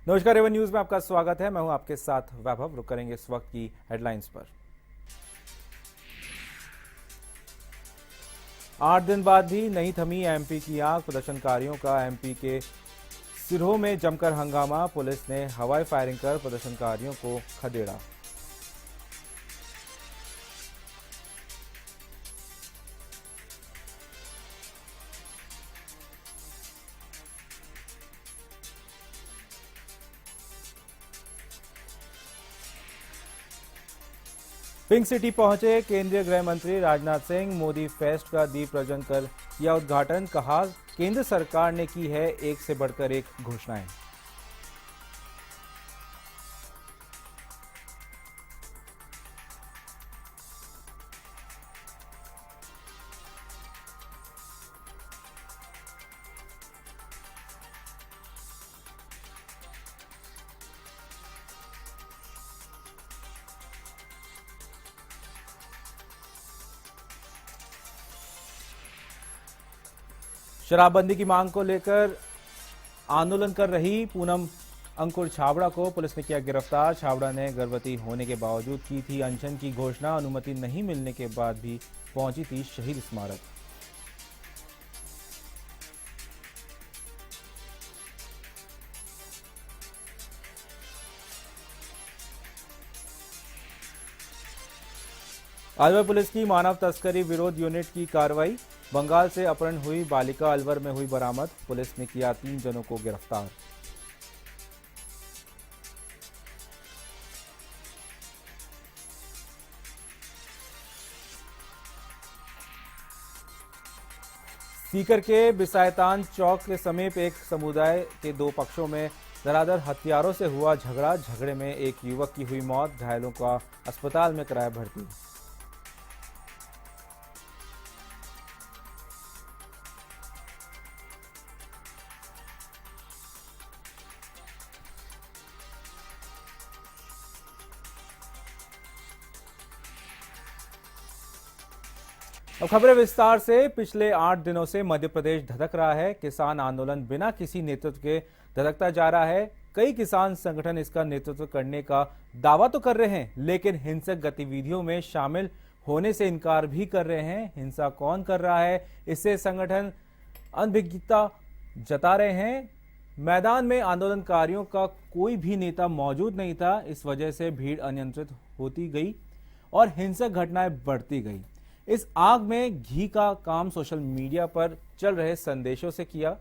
नमस्कार, Avon news में आपका स्वागत है। मैं हूं आपके साथ वैभव। रुक करेंगे इस वक्त की हेडलाइंस पर। 8 दिन बाद भी नहीं थमी एमपी की आग। प्रदर्शनकारियों का एमपी के सिरों में जमकर हंगामा। पुलिस ने हवाई फायरिंग कर प्रदर्शनकारियों को खदेड़ा। पिंक सिटी पहुंचे केंद्रीय गृह मंत्री राजनाथ सिंह। मोदी फेस्ट का दीप प्रज्वलन कर किया उद्घाटन। कहा, केंद्र सरकार ने की है एक से बढ़कर एक घोषणाएं। शराबबंदी की मांग को लेकर आंदोलन कर रही पूनम अंकुर छाबड़ा को पुलिस ने किया गिरफ्तार। छाबड़ा ने गर्भवती होने के बावजूद की थी अनशन की घोषणा। अनुमति नहीं मिलने के बाद भी पहुंची थी शहीद स्मारक। अलवर पुलिस की मानव तस्करी विरोध यूनिट की कार्रवाई। बंगाल से अपहरण हुई बालिका अलवर में हुई बरामद। पुलिस ने किया 3 जनों को गिरफ्तार। सीकर के बिसायतान चौक के समीप एक समुदाय के 2 पक्षों में धराधर हथियारों से हुआ झगड़ा। झगड़े में एक युवक की हुई मौत। घायलों का अस्पताल में कराया भर्ती। अब खबरें विस्तार से। पिछले 8 दिनों से मध्य प्रदेश धधक रहा है। किसान आंदोलन बिना किसी नेतृत्व के धधकता जा रहा है। कई किसान संगठन इसका नेतृत्व करने का दावा तो कर रहे हैं, लेकिन हिंसक गतिविधियों में शामिल होने से इनकार भी कर रहे हैं। हिंसा कौन कर रहा है, इससे संगठन अनभिज्ञता जता रहे हैं। मैदान में आंदोलनकारियों का कोई भी नेता मौजूद नहीं था। इस वजह से भीड़ अनियंत्रित होती गई और हिंसक घटनाएं बढ़ती गई। इस आग में घी का काम सोशल मीडिया पर चल रहे संदेशों से किया।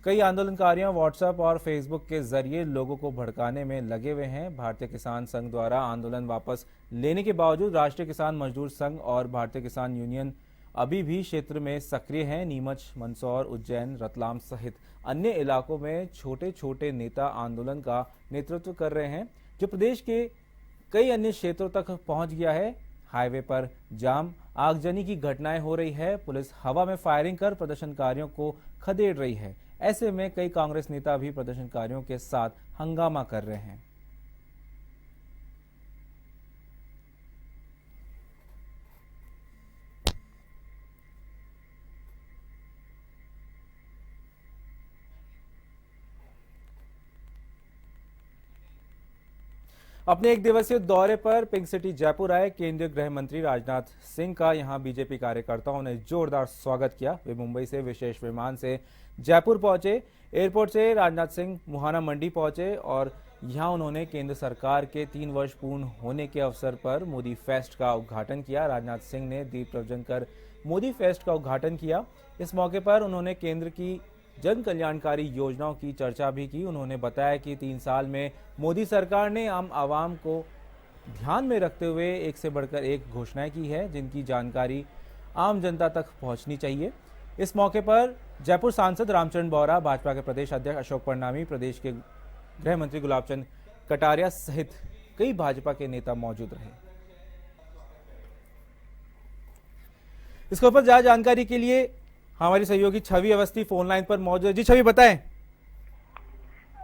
कई आंदोलनकारियों व्हाट्सएप और फेसबुक के जरिए लोगों को भड़काने में लगे हुए हैं। भारतीय किसान संघ द्वारा आंदोलन वापस लेने के बावजूद राष्ट्रीय किसान मजदूर संघ और भारतीय किसान यूनियन अभी भी क्षेत्र में सक्रिय हैं। नीमच, मंदसौर, उज्जैन, रतलाम सहित अन्य इलाकों में छोटे छोटे नेता आंदोलन का नेतृत्व कर रहे हैं, जो प्रदेश के कई अन्य क्षेत्रों तक पहुंच गया है। हाईवे पर जाम, आगजनी की घटनाएं हो रही है। पुलिस हवा में फायरिंग कर प्रदर्शनकारियों को खदेड़ रही है। ऐसे में कई कांग्रेस नेता भी प्रदर्शनकारियों के साथ हंगामा कर रहे हैं। अपने 1 दिवसीय दौरे पर पिंक सिटी जयपुर आए केंद्रीय गृह मंत्री राजनाथ सिंह का यहां बीजेपी कार्यकर्ताओं ने जोरदार स्वागत किया। वे मुंबई से विशेष विमान से जयपुर पहुंचे। एयरपोर्ट से राजनाथ सिंह मुहाना मंडी पहुंचे और यहां उन्होंने केंद्र सरकार के 3 वर्ष पूर्ण होने के अवसर पर मोदी फेस्ट का उद्घाटन किया। राजनाथ सिंह ने दीप प्रज्वलन कर मोदी फेस्ट का उद्घाटन किया। इस मौके पर उन्होंने केंद्र की जन कल्याणकारी योजनाओं की चर्चा भी की। उन्होंने बताया कि 3 साल में मोदी सरकार ने आम आवाम को ध्यान में रखते हुए एक से बढ़कर एक घोषणाएं की है, जिनकी जानकारी आम जनता तक पहुंचनी चाहिए। इस मौके पर जयपुर सांसद रामचरण बोहरा, भाजपा के प्रदेश अध्यक्ष अशोक परनामी, प्रदेश के गृह मंत्री गुलाबचंद कटारिया सहित कई भाजपा के नेता मौजूद रहे। इसके ऊपर ज्यादा जानकारी के लिए हमारी सहयोगी छवि अवस्थी फोन लाइन पर मौजूद है। जी छवि, बताएं।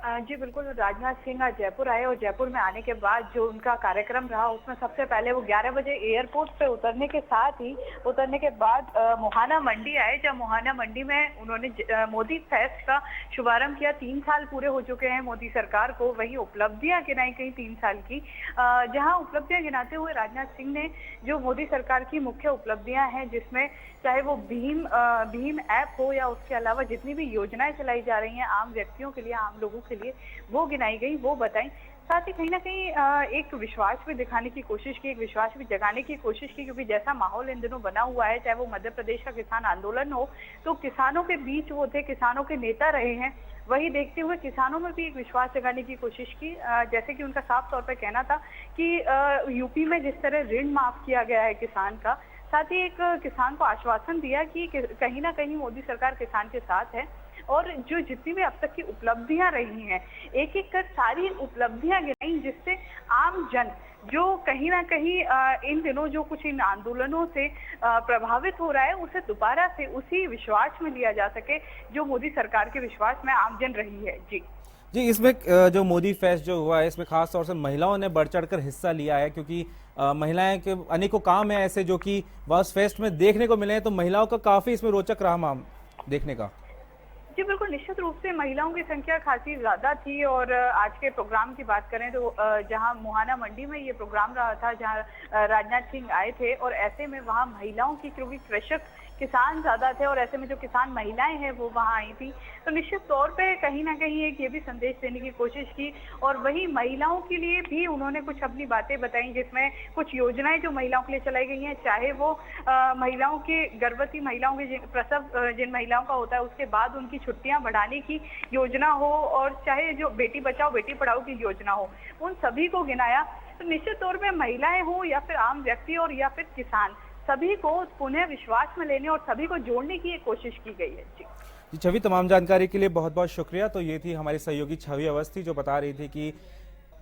जी बिल्कुल, राजनाथ सिंह आज जयपुर आए और जयपुर में आने के बाद जो उनका कार्यक्रम रहा उसमें सबसे पहले वो 11 बजे एयरपोर्ट पे उतरने के साथ ही उतरने के बाद मोहाना मंडी आए। जब मोहाना मंडी में उन्होंने मोदी फेस्ट का शुभारंभ किया। 3 साल पूरे हो चुके हैं मोदी सरकार को, वही उपलब्धियां गिनाई गई 3 साल की। जहां उपलब्धियां गिनाते हुए राजनाथ सिंह ने जो मोदी सरकार की मुख्य उपलब्धियां हैं, जिसमें चाहे वो भीम ऐप हो या उसके अलावा जितनी भी योजनाएं चलाई जा रही हैं आम व्यक्तियों के लिए, आम लोगों के लिए, वो गिनाई गई, वो बताई। साथ ही कहीं ना कहीं एक विश्वास भी दिखाने की कोशिश की, एक विश्वास भी जगाने की कोशिश की, क्योंकि जैसा माहौल इन दिनों बना हुआ है, चाहे वो मध्य प्रदेश का किसान आंदोलन हो, तो किसानों के बीच वो थे, किसानों के नेता रहे हैं। वही देखते हुए किसानों में भी एक विश्वास जगाने की कोशिश की। जैसे कि उनका साफ तौर पर कहना था कि यूपी में जिस तरह ऋण माफ किया गया है किसान का, साथ ही एक किसान को आश्वासन दिया कि कहीं ना कहीं मोदी सरकार किसान के साथ है। और जो जितनी भी अब तक की उपलब्धियां रही हैं, एक एक कर सारी उपलब्धियां गिनाई, जिससे आम जन जो कहीं ना कहीं इन दिनों जो कुछ इन आंदोलनों से प्रभावित हो रहा है, उसे दोबारा से उसी विश्वास में लिया जा सके जो मोदी सरकार के विश्वास में आमजन रही है। जी जी, इसमें जो मोदी फेस्ट जो हुआ है इसमें खास तौर से महिलाओं ने बढ़ चढ़कर हिस्सा लिया है, क्योंकि महिलाएं के अनेकों काम है ऐसे जो कि बस फेस्ट में देखने को मिले हैं, तो महिलाओं का काफी इसमें रोचक रहा माम देखने का। जी बिल्कुल, निश्चित रूप से महिलाओं की संख्या खासी ज्यादा थी। और आज के प्रोग्राम की बात करें तो जहां मोहाना मंडी में ये प्रोग्राम रहा था, जहां राजनाथ सिंह आए थे, और ऐसे में वहां महिलाओं की, क्योंकि कृषक किसान ज्यादा थे और ऐसे में जो किसान महिलाएं हैं वो वहां आई थी, तो निश्चित तौर पे कहीं ना कहीं एक ये भी संदेश देने की कोशिश की। और वही महिलाओं के लिए भी उन्होंने कुछ अपनी बातें बताई, जिसमें कुछ योजनाएं जो महिलाओं के लिए चलाई गई हैं, चाहे वो महिलाओं के, गर्भवती महिलाओं के प्रसव जिन महिलाओं का होता है उसके बाद उनकी छुट्टियां बढ़ाने की योजना हो, और चाहे जो बेटी बचाओ बेटी पढ़ाओ की योजना हो, उन सभी को गिनाया। तो निश्चित तौर पे महिलाएं हो या फिर आम व्यक्ति और या फिर किसान, सभी को पुनः विश्वास में लेने और सभी को जोड़ने की एक कोशिश की गई है। जी छवि, तमाम जानकारी के लिए बहुत बहुत शुक्रिया। तो ये थी हमारी सहयोगी छवि अवस्थी जो बता रही थी कि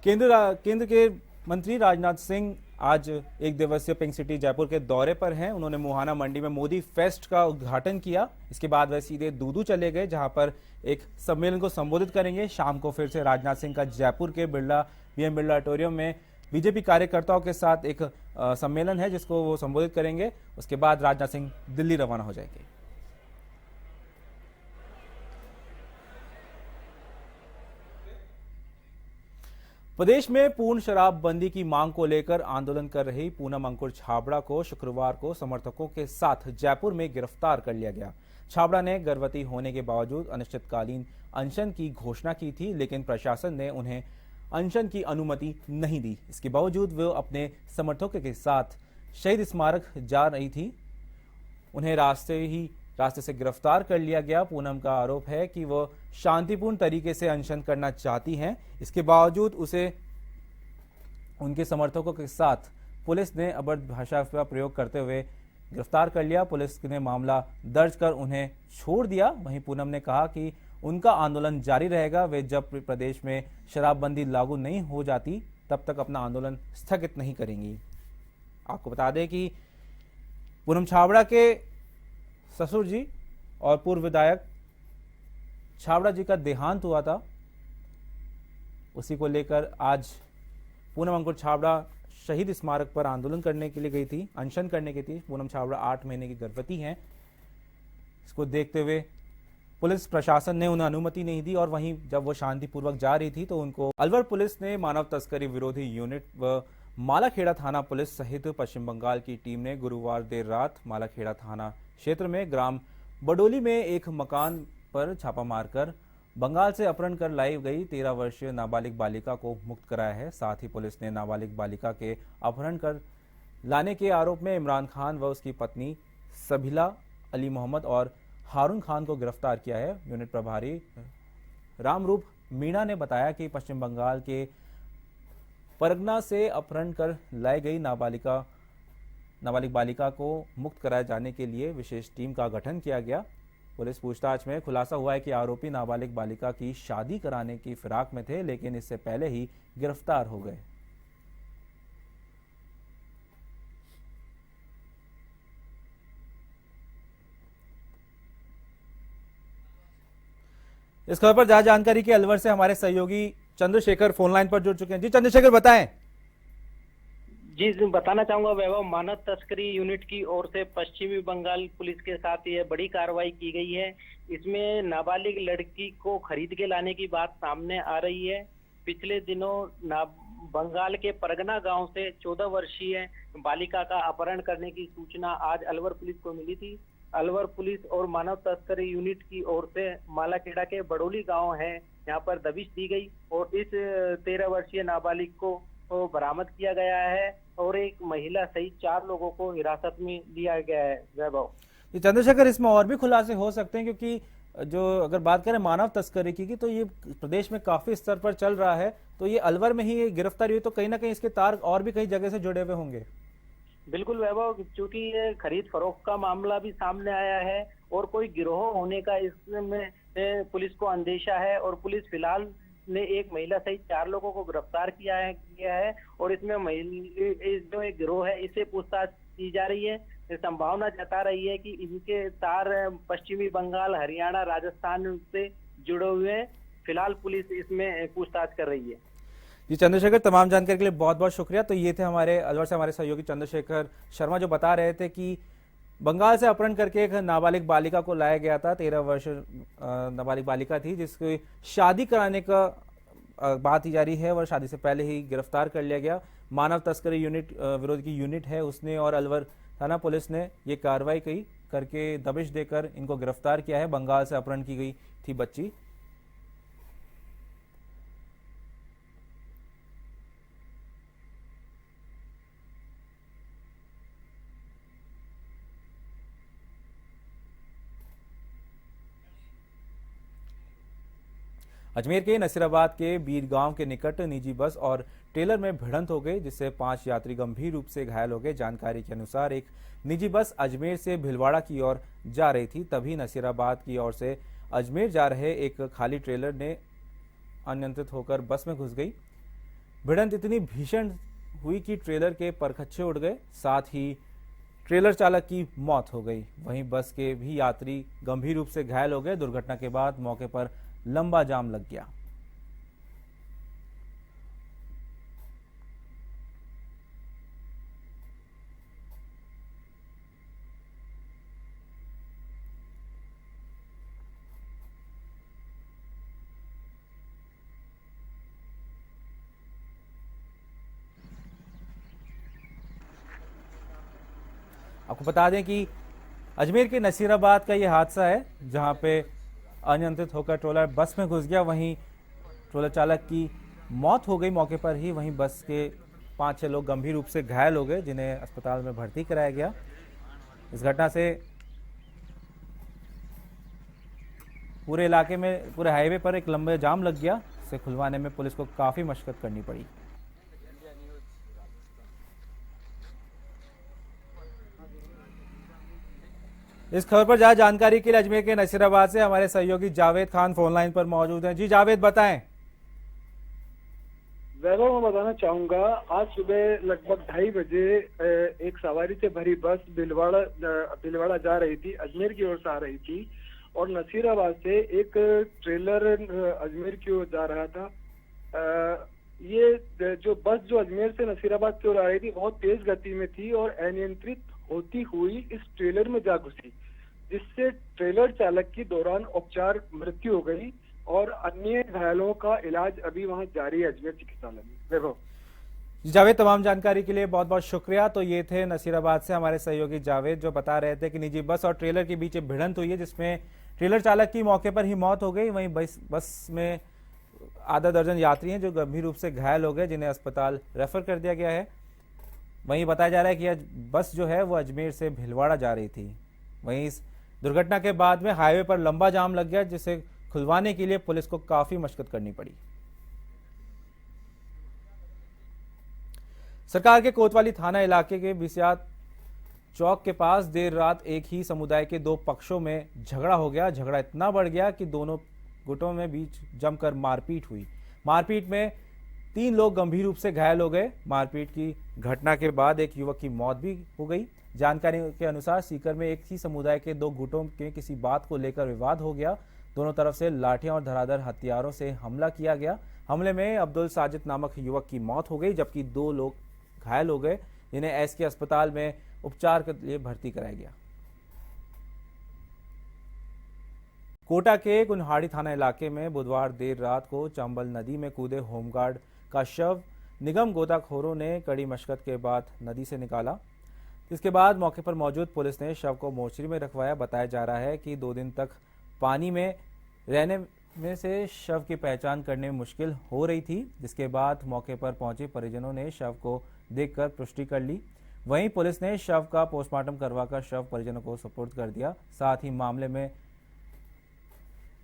केंद्र के मंत्री राजनाथ सिंह आज एक दिवसीय पिंक सिटी जयपुर के दौरे पर हैं। उन्होंने मुहाना मंडी में मोदी फेस्ट का उद्घाटन किया। इसके बाद वह सीधे दूदू चले गए, जहां पर एक सम्मेलन को संबोधित करेंगे। शाम को फिर से राजनाथ सिंह का जयपुर के बीएम बिरला ऑडिटोरियम में बीजेपी कार्यकर्ताओं के साथ एक सम्मेलन है जिसको वो संबोधित करेंगे। उसके बाद राजनाथ सिंह दिल्ली रवाना हो जाएंगे। प्रदेश में पूर्ण शराबबंदी की मांग को लेकर आंदोलन कर रही पूनम अंकुर छाबड़ा को शुक्रवार को समर्थकों के साथ जयपुर में गिरफ्तार कर लिया गया। छाबड़ा ने गर्भवती होने के बावजूद अनिश्चितकालीन अनशन की घोषणा की थी, लेकिन प्रशासन ने उन्हें अनशन की अनुमति नहीं दी। इसके बावजूद वो अपने समर्थकों के साथ शहीद स्मारक जा रही थी। उन्हें रास्ते से गिरफ्तार कर लिया गया। पूनम का आरोप है कि वह शांतिपूर्ण तरीके से अनशन करना चाहती हैं। इसके बावजूद उसे उनके समर्थकों के साथ पुलिस ने अभद्र भाषा का प्रयोग करते हुए गिरफ्तार कर लिया। पुलिस ने मामला दर्ज कर उन्हें छोड़ दिया। वहीं पूनम ने कहा कि उनका आंदोलन जारी रहेगा। वे जब प्रदेश में शराबबंदी लागू नहीं हो जाती तब तक अपना आंदोलन स्थगित नहीं करेंगी। आपको बता दें कि पूनम छाबड़ा के ससुर जी और पूर्व विधायक छाबड़ा जी का देहांत हुआ था। उसी को लेकर आज पूनम अंकुर छाबड़ा शहीद स्मारक पर आंदोलन करने के लिए गई थी, अनशन करने की थी। पूनम छाबड़ा 8 महीने की गर्भवती हैं। इसको देखते हुए पुलिस प्रशासन ने उन्हें अनुमति नहीं दी और वहीं जब वो शांतिपूर्वक जा रही थी तो उनको अलवर पुलिस ने मानव तस्करी विरोधी यूनिट व मालाखेड़ा थाना पुलिस सहित पश्चिम बंगाल की टीम ने गुरुवार देर रात मालाखेड़ा थाना क्षेत्र में ग्राम बडोली में एक मकान पर छापा मारकर बंगाल से अपहरण कर लाई गई 13 वर्षीय नाबालिग बालिका को मुक्त कराया है। साथ ही पुलिस ने नाबालिग बालिका के अपहरण कर लाने के आरोप में इमरान खान व उसकी पत्नी सबिला अली मोहम्मद और हारून खान को गिरफ्तार किया है। यूनिट प्रभारी रामरूप मीणा ने बताया कि पश्चिम बंगाल के परगना से अपहरण कर लाई गई नाबालिग बालिका को मुक्त कराए जाने के लिए विशेष टीम का गठन किया गया। पुलिस पूछताछ में खुलासा हुआ है कि आरोपी नाबालिग बालिका की शादी कराने की फिराक में थे, लेकिन इससे पहले ही गिरफ्तार हो गए। इस खबर पर ज्यादा जानकारी के अलवर से हमारे सहयोगी चंद्रशेखर फोन लाइन पर जुड़ चुके हैं। जी चंद्रशेखर बताएं। जी बताना चाहूंगा वैभव, मानव तस्करी यूनिट की ओर से पश्चिमी बंगाल पुलिस के साथ ये बड़ी कार्रवाई की गई है। इसमें नाबालिग लड़की को खरीद के लाने की बात सामने आ रही है। पिछले दिनों बंगाल के परगना गांव से 14 वर्षीय बालिका का अपहरण करने की सूचना आज अलवर पुलिस को मिली थी। अलवर पुलिस और मानव तस्करी यूनिट की ओर से मालाखेड़ा के बड़ोली गांव है, यहाँ पर दबिश दी गई और इस 13 वर्षीय नाबालिग को बरामद किया गया है और एक महिला सहित 4 लोगों को हिरासत में लिया गया है। वैभव, चंद्रशेखर, इसमें और भी खुलासे हो सकते हैं, क्योंकि जो अगर बात करें मानव तस्करी की तो ये प्रदेश में काफी स्तर पर चल रहा है, तो ये अलवर में ही गिरफ्तारी हुई तो कहीं ना कहीं इसके तार और भी कई जगह से जुड़े हुए होंगे। बिल्कुल वैभव, क्योंकि ये खरीद फरोख्त का मामला भी सामने आया है और कोई गिरोह होने का इसमें पुलिस को अंदेशा है और पुलिस फिलहाल ने एक महिला सहित 4 लोगों को गिरफ्तार किया है और इसमें जो एक गिरोह है इससे पूछताछ की जा रही है। संभावना जता रही है कि इनके तार पश्चिमी बंगाल, हरियाणा, राजस्थान से जुड़े हुए हैं। फिलहाल पुलिस इसमें पूछताछ कर रही है। जी चंद्रशेखर, तमाम जानकारी के लिए बहुत बहुत शुक्रिया। तो ये थे हमारे अलवर से हमारे सहयोगी चंद्रशेखर शर्मा, जो बता रहे थे कि बंगाल से अपहरण करके एक नाबालिग बालिका को लाया गया था। 13 वर्ष नाबालिग बालिका थी जिसकी शादी कराने का बात ही जारी है और शादी से पहले ही गिरफ्तार कर लिया गया। मानव तस्करी यूनिट विरोध की यूनिट है उसने और अलवर थाना पुलिस ने ये कार्रवाई की करके दबिश देकर इनको गिरफ्तार किया है। बंगाल से अपहरण की गई थी बच्ची। अजमेर के नसीराबाद के बीरगांव के निकट निजी बस और ट्रेलर में भिड़ंत हो गई, जिससे 5 यात्री गंभीर रूप से घायल हो गए। जानकारी के अनुसार एक निजी बस अजमेर से भिलवाड़ा की ओर जा रही थी, तभी नसीराबाद की ओर से अजमेर जा रहे एक खाली ट्रेलर ने अनियंत्रित होकर बस में घुस गई। भिड़ंत इतनी भीषण हुई कि ट्रेलर के परखच्चे उड़ गए, साथ ही ट्रेलर चालक की मौत हो गई। वहीं बस के भी यात्री गंभीर रूप से घायल हो गए। दुर्घटना के बाद मौके पर लंबा जाम लग गया। आपको बता दें कि अजमेर के नसीराबाद का यह हादसा है, जहां पे अनियंत्रित होकर ट्रोलर बस में घुस गया। वहीं ट्रोलर चालक की मौत हो गई मौके पर ही। वहीं बस के 5-6 लोग गंभीर रूप से घायल हो गए, जिन्हें अस्पताल में भर्ती कराया गया। इस घटना से पूरे इलाके में, पूरे हाईवे पर एक लंबे जाम लग गया। इसे खुलवाने में पुलिस को काफी मशक्कत करनी पड़ी। इस खबर पर ज्यादा जानकारी के लिए अजमेर के नसीराबाद से हमारे सहयोगी जावेद खान फोन लाइन पर मौजूद हैं। जी जावेद, बताएं। वैभव, मैं बताना चाहूंगा, आज सुबह लगभग 2:30 बजे एक सवारी से भरी बस भीलवाड़ा जा रही थी, अजमेर की ओर से आ रही थी और नसीराबाद से एक ट्रेलर अजमेर की ओर जा रहा था। ये जो बस जो अजमेर से नसीराबाद की ओर आ रही थी बहुत तेज गति में थी और अनियंत्रित होती हुई इस ट्रेलर में जा घुसी, जिससे ट्रेलर चालक की दौरान उपचार मृत्यु हो गई और अन्य घायलों का इलाज अभी वहां जारी है अजमेर चिकित्सालय में। वैभव, जावेद, तमाम जानकारी के लिए बहुत बहुत शुक्रिया। तो ये थे नसीराबाद से हमारे सहयोगी जावेद, जो बता रहे थे कि निजी बस और ट्रेलर के बीच भिड़ंत हुई है, जिसमें ट्रेलर चालक की मौके पर ही मौत हो गई। वहीं बस में आधा दर्जन यात्री हैं जो गंभीर रूप से घायल हो गए, जिन्हें अस्पताल रेफर कर दिया गया है। वहीं बताया जा रहा है कि यह बस जो है वो अजमेर से भिलवाड़ा जा रही थी। वहीं इस दुर्घटना के बाद में हाईवे पर लंबा जाम लग गया, जिसे खुलवाने के लिए पुलिस को काफी मशक्कत करनी पड़ी। सरकार के कोतवाली थाना इलाके के बिसियात चौक के पास देर रात एक ही समुदाय के 2 पक्षों में झगड़ा हो गया। झगड़ा इतना बढ़ गया कि दोनों गुटों में बीच जमकर मारपीट हुई। मारपीट में 3 लोग गंभीर रूप से घायल हो गए। मारपीट की घटना के बाद एक युवक की मौत भी हो गई। जानकारी के अनुसार सीकर में एक ही समुदाय के 2 गुटों के किसी बात को लेकर विवाद हो गया, दोनों तरफ से लाठियां और धराधर हथियारों से हमला किया गया। हमले में अब्दुल साजिद नामक युवक की मौत हो गई, जबकि 2 लोग घायल हो गए, जिन्हें एसके अस्पताल में उपचार के लिए भर्ती कराया गया। कोटा के कुन्हाड़ी थाना इलाके में बुधवार देर रात को चंबल नदी में कूदे होमगार्ड का शव निगम गोताखोरों ने कड़ी मशक्कत के बाद नदी से निकाला। इसके बाद मौके पर मौजूद पुलिस ने शव को मोर्चरी में रखवाया। बताया जा रहा है कि 2 दिन तक पानी में रहने में से शव की पहचान करने में मुश्किल हो रही थी, जिसके बाद मौके पर पहुंचे परिजनों ने शव को देखकर पुष्टि कर ली। वहीं पुलिस ने शव का पोस्टमार्टम करवाकर शव परिजनों को सुपुर्द कर दिया। साथ ही मामले में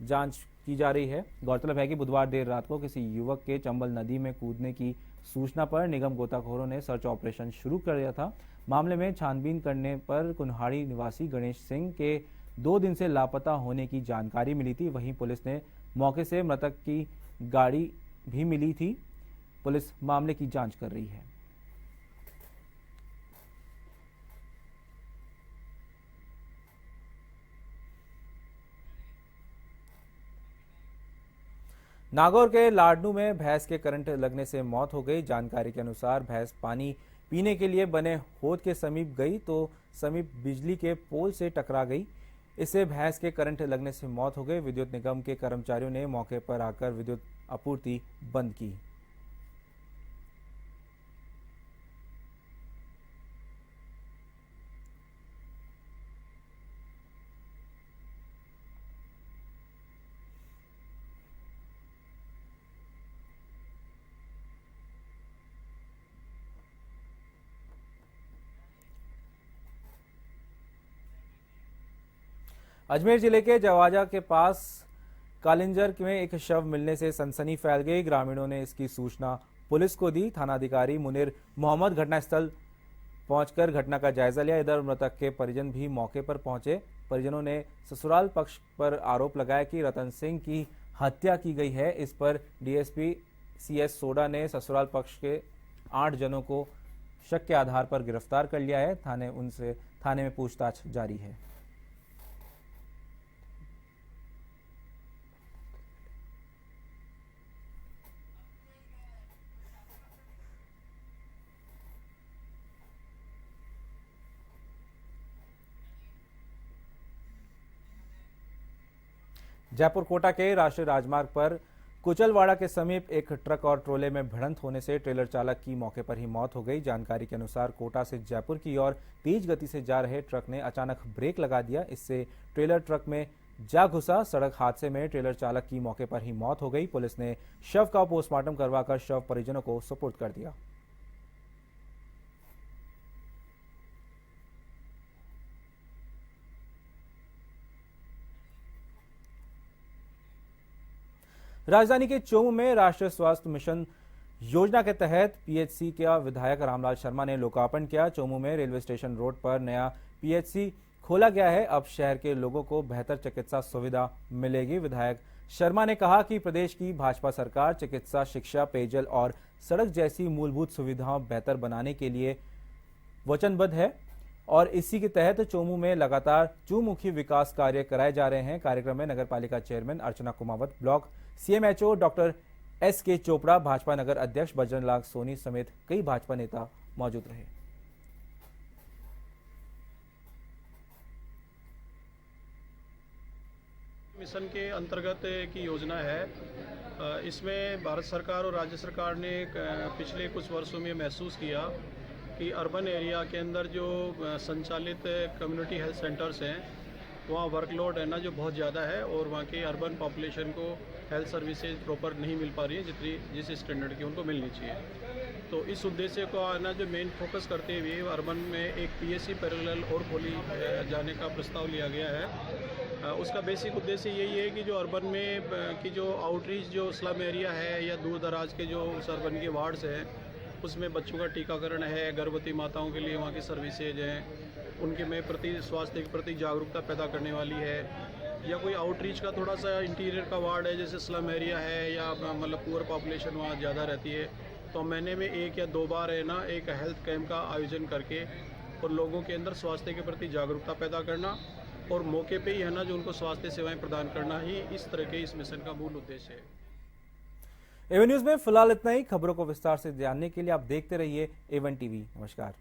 जांच की जा रही है। गौरतलब है कि बुधवार देर रात को किसी युवक के चंबल नदी में कूदने की सूचना पर निगम गोताखोरों ने सर्च ऑपरेशन शुरू कर दिया था। मामले में छानबीन करने पर कुन्हाड़ी निवासी गणेश सिंह के 2 दिन से लापता होने की जानकारी मिली थी। वहीं पुलिस ने मौके से मृतक की गाड़ी भी मिली थी। पुलिस मामले की जांच कर रही है। नागौर के लाडनू में भैंस के करंट लगने से मौत हो गई। जानकारी के अनुसार भैंस पानी पीने के लिए बने होद के समीप गई तो समीप बिजली के पोल से टकरा गई। इससे भैंस के करंट लगने से मौत हो गई। विद्युत निगम के कर्मचारियों ने मौके पर आकर विद्युत आपूर्ति बंद की। अजमेर जिले के जवाजा के पास कालिंजर में एक शव मिलने से सनसनी फैल गई। ग्रामीणों ने इसकी सूचना पुलिस को दी। थानाधिकारी मुनीर मोहम्मद घटनास्थल पहुंचकर घटना का जायजा लिया। इधर मृतक के परिजन भी मौके पर पहुंचे। परिजनों ने ससुराल पक्ष पर आरोप लगाया कि रतन सिंह की हत्या की गई है। इस पर डीएसपी CS सोडा ने ससुराल पक्ष के 8 जनों को शक के आधार पर गिरफ्तार कर लिया है। थाने में पूछताछ जारी है। जयपुर कोटा के राष्ट्रीय राजमार्ग पर कुचलवाड़ा के समीप एक ट्रक और ट्रोले में भिड़ंत होने से ट्रेलर चालक की मौके पर ही मौत हो गई। जानकारी के अनुसार कोटा से जयपुर की ओर तेज गति से जा रहे ट्रक ने अचानक ब्रेक लगा दिया। इससे ट्रेलर ट्रक में जा घुसा। सड़क हादसे में ट्रेलर चालक की मौके पर ही मौत हो गई। पुलिस ने शव का पोस्टमार्टम करवाकर शव परिजनों को सुपुर्द कर दिया। राजधानी के चोमू में राष्ट्रीय स्वास्थ्य मिशन योजना के तहत PHC का विधायक रामलाल शर्मा ने लोकार्पण किया। चोमू में रेलवे स्टेशन रोड पर नया PHC खोला गया है। अब शहर के लोगों को बेहतर चिकित्सा सुविधा मिलेगी। विधायक शर्मा ने कहा कि प्रदेश की भाजपा सरकार चिकित्सा, शिक्षा, पेयजल और सड़क जैसी मूलभूत सुविधाओं बेहतर बनाने के लिए वचनबद्ध है और इसी के तहत चोमू में लगातार चहुमुखी विकास कार्य कराए जा रहे हैं। कार्यक्रम में नगरपालिका chairman Archana Kumawat, block CMHO doctor SK Chopra, Bhajpa नगर अध्यक्ष बजरंगलाल सोनी समेत कई भाजपा नेता मौजूद रहे। मिशन के अंतर्गत की योजना है। इसमें भारत सरकार और राज्य सरकार ने पिछले कुछ वर्षों में महसूस किया कि अर्बन एरिया के अंदर जो संचालित कम्युनिटी हेल्थ सेंटर्स हैं वहाँ वर्कलोड है ना जो बहुत ज़्यादा है और वहाँ के अर्बन पॉपुलेशन को हेल्थ सर्विसेज प्रॉपर नहीं मिल पा रही है जिस स्टैंडर्ड की उनको मिलनी चाहिए। तो इस उद्देश्य को आना जो मेन फोकस करते हुए अर्बन में एक PHC पैरेलल और खोली जाने का प्रस्ताव लिया गया है। उसका बेसिक उद्देश्य यही है कि जो अर्बन में की जो आउटरीच जो स्लम एरिया है या दूर दराज के जो उस अर्बन के वार्ड्स हैं उसमें बच्चों का टीकाकरण है, गर्भवती माताओं के लिए वहाँ की सर्विसेज हैं, उनके में प्रति स्वास्थ्य के प्रति जागरूकता पैदा करने वाली है। या कोई आउटरीच का थोड़ा सा इंटीरियर का वार्ड है जैसे स्लम एरिया है या मतलब पुअर पॉपुलेशन वहाँ ज़्यादा रहती है, तो महीने में 1 या 2 बार है ना एक हेल्थ कैंप का आयोजन करके और लोगों के अंदर स्वास्थ्य के प्रति जागरूकता पैदा करना और मौके पे ही है ना जो उनको स्वास्थ्य सेवाएं प्रदान करना ही इस तरह के इस मिशन का मूल उद्देश्य है। एवन न्यूज में फिलहाल इतना ही। खबरों को विस्तार से जानने के लिए आप देखते रहिए एवन टीवी। नमस्कार।